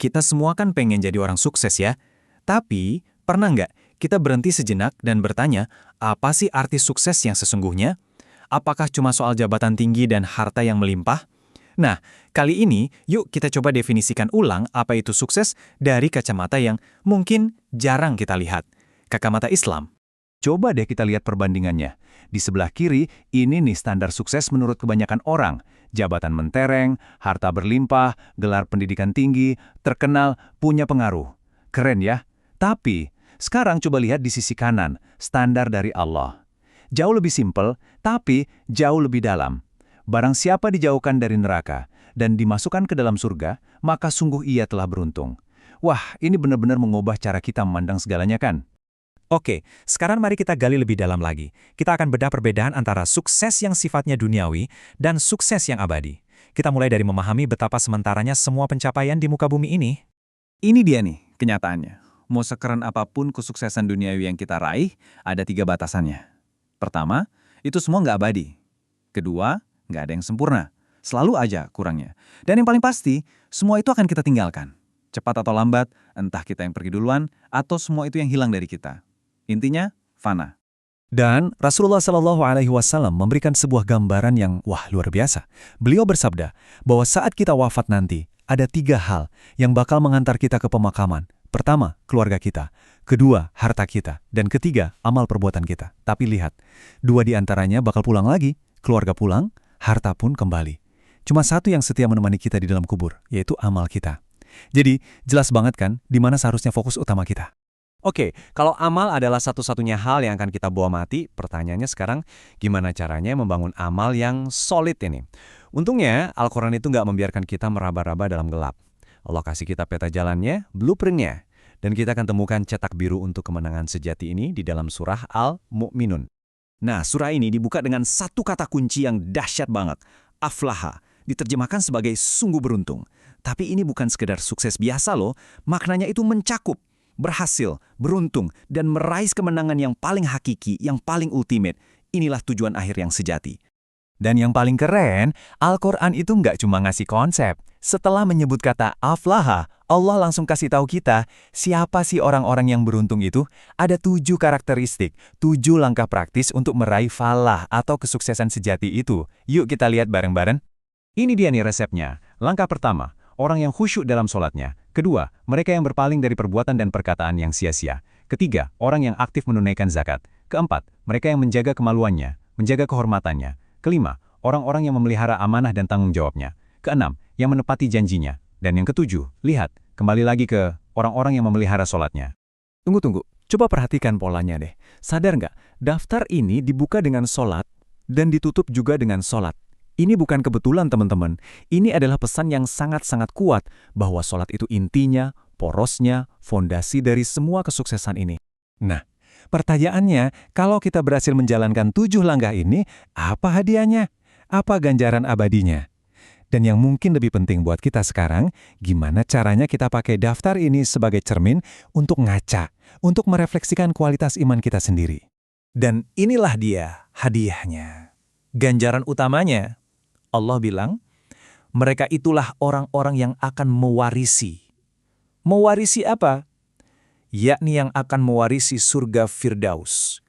kita semua kan pengen jadi orang sukses ya. Tapi, pernah nggak kita berhenti sejenak dan bertanya, apa sih arti sukses yang sesungguhnya? Apakah cuma soal jabatan tinggi dan harta yang melimpah? Nah, kali ini yuk kita coba definisikan ulang apa itu sukses dari kacamata yang mungkin jarang kita lihat. Kacamata Islam. Coba deh kita lihat perbandingannya. Di sebelah kiri, ini nih standar sukses menurut kebanyakan orang. Jabatan mentereng, harta berlimpah, gelar pendidikan tinggi, terkenal, punya pengaruh. Keren ya? Tapi, sekarang coba lihat di sisi kanan, standar dari Allah. Jauh lebih simpel, tapi jauh lebih dalam. Barang siapa dijauhkan dari neraka dan dimasukkan ke dalam surga, maka sungguh ia telah beruntung. Wah, ini benar-benar mengubah cara kita memandang segalanya kan? Oke, sekarang mari kita gali lebih dalam lagi. Kita akan bedah perbedaan antara sukses yang sifatnya duniawi dan sukses yang abadi. Kita mulai dari memahami betapa sementaranya semua pencapaian di muka bumi ini. Ini dia nih, kenyataannya. Mau sekeren apapun kesuksesan duniawi yang kita raih, ada 3 batasannya. Pertama, itu semua nggak abadi. Kedua, nggak ada yang sempurna. Selalu aja kurangnya. Dan yang paling pasti, semua itu akan kita tinggalkan. Cepat atau lambat, entah kita yang pergi duluan, atau semua itu yang hilang dari kita. Intinya, fana. Dan Rasulullah SAW memberikan sebuah gambaran yang luar biasa. Beliau bersabda bahwa saat kita wafat nanti, ada 3 hal yang bakal mengantar kita ke pemakaman. Pertama, keluarga kita. Kedua, harta kita. Dan ketiga, amal perbuatan kita. Tapi lihat, 2 di antaranya bakal pulang lagi. Keluarga pulang, harta pun kembali. Cuma 1 yang setia menemani kita di dalam kubur, yaitu amal kita. Jadi, jelas banget kan di mana seharusnya fokus utama kita. Oke, kalau amal adalah satu-satunya hal yang akan kita bawa mati, pertanyaannya sekarang, gimana caranya membangun amal yang solid ini? Untungnya, Al-Quran itu nggak membiarkan kita meraba-raba dalam gelap. Allah kasih kita peta jalannya, blueprintnya. Dan kita akan temukan cetak biru untuk kemenangan sejati ini di dalam surah Al-Mu'minun. Nah, surah ini dibuka dengan 1 kata kunci yang dahsyat banget. Aflaha, diterjemahkan sebagai sungguh beruntung. Tapi ini bukan sekedar sukses biasa loh, maknanya itu mencakup berhasil, beruntung, dan meraih kemenangan yang paling hakiki, yang paling ultimate. Inilah tujuan akhir yang sejati. Dan yang paling keren, Al-Quran itu nggak cuma ngasih konsep. Setelah menyebut kata aflaha, Allah langsung kasih tahu kita, siapa sih orang-orang yang beruntung itu? Ada 7 karakteristik, 7 langkah praktis untuk meraih falah atau kesuksesan sejati itu. Yuk kita lihat bareng-bareng. Ini dia nih resepnya. Langkah pertama, orang yang khusyuk dalam sholatnya. Kedua, mereka yang berpaling dari perbuatan dan perkataan yang sia-sia. Ketiga, orang yang aktif menunaikan zakat. Keempat, mereka yang menjaga kemaluannya, menjaga kehormatannya. Kelima, orang-orang yang memelihara amanah dan tanggung jawabnya. Keenam, yang menepati janjinya. Dan yang ketujuh, lihat, kembali lagi ke orang-orang yang memelihara sholatnya. Tunggu, coba perhatikan polanya deh. Sadar nggak, daftar ini dibuka dengan sholat dan ditutup juga dengan sholat. Ini bukan kebetulan teman-teman, ini adalah pesan yang sangat-sangat kuat bahwa sholat itu intinya, porosnya, fondasi dari semua kesuksesan ini. Nah, pertanyaannya, kalau kita berhasil menjalankan 7 langkah ini, apa hadiahnya? Apa ganjaran abadinya? Dan yang mungkin lebih penting buat kita sekarang, gimana caranya kita pakai daftar ini sebagai cermin untuk ngaca, untuk merefleksikan kualitas iman kita sendiri. Dan inilah dia hadiahnya. Ganjaran utamanya, Allah bilang, mereka itulah orang-orang yang akan mewarisi. Mewarisi apa? Yakni yang akan mewarisi surga Firdaus.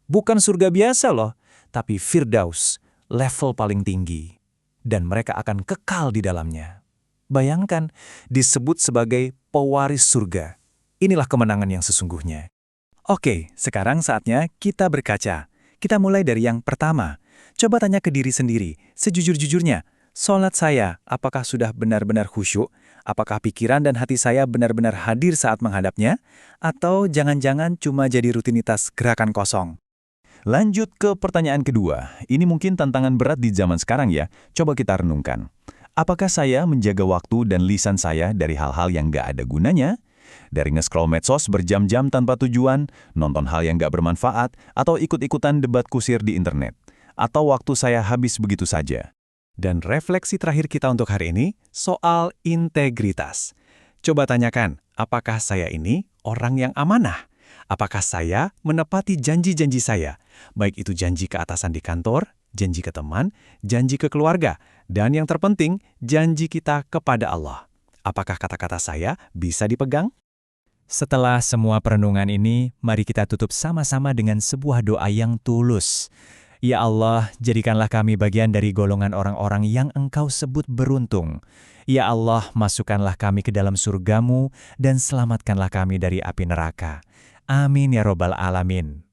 Bukan surga biasa loh, tapi Firdaus, level paling tinggi. Dan mereka akan kekal di dalamnya. Bayangkan, disebut sebagai pewaris surga. Inilah kemenangan yang sesungguhnya. Oke, sekarang saatnya kita berkaca. Kita mulai dari yang pertama. Coba tanya ke diri sendiri, sejujur-jujurnya, sholat saya apakah sudah benar-benar khusyuk? Apakah pikiran dan hati saya benar-benar hadir saat menghadapnya? Atau jangan-jangan cuma jadi rutinitas gerakan kosong? Lanjut ke pertanyaan kedua. Ini mungkin tantangan berat di zaman sekarang ya. Coba kita renungkan. Apakah saya menjaga waktu dan lisan saya dari hal-hal yang nggak ada gunanya? Dari nge-scroll medsos berjam-jam tanpa tujuan, nonton hal yang nggak bermanfaat, atau ikut-ikutan debat kusir di internet. Atau waktu saya habis begitu saja. Dan refleksi terakhir kita untuk hari ini soal integritas. Coba tanyakan, apakah saya ini orang yang amanah? Apakah saya menepati janji-janji saya? Baik itu janji ke atasan di kantor, janji ke teman, janji ke keluarga, dan yang terpenting, janji kita kepada Allah. Apakah kata-kata saya bisa dipegang? Setelah semua perenungan ini, mari kita tutup sama-sama dengan sebuah doa yang tulus. Ya Allah, jadikanlah kami bagian dari golongan orang-orang yang Engkau sebut beruntung. Ya Allah, masukkanlah kami ke dalam surga-Mu dan selamatkanlah kami dari api neraka. Amin ya robbal alamin.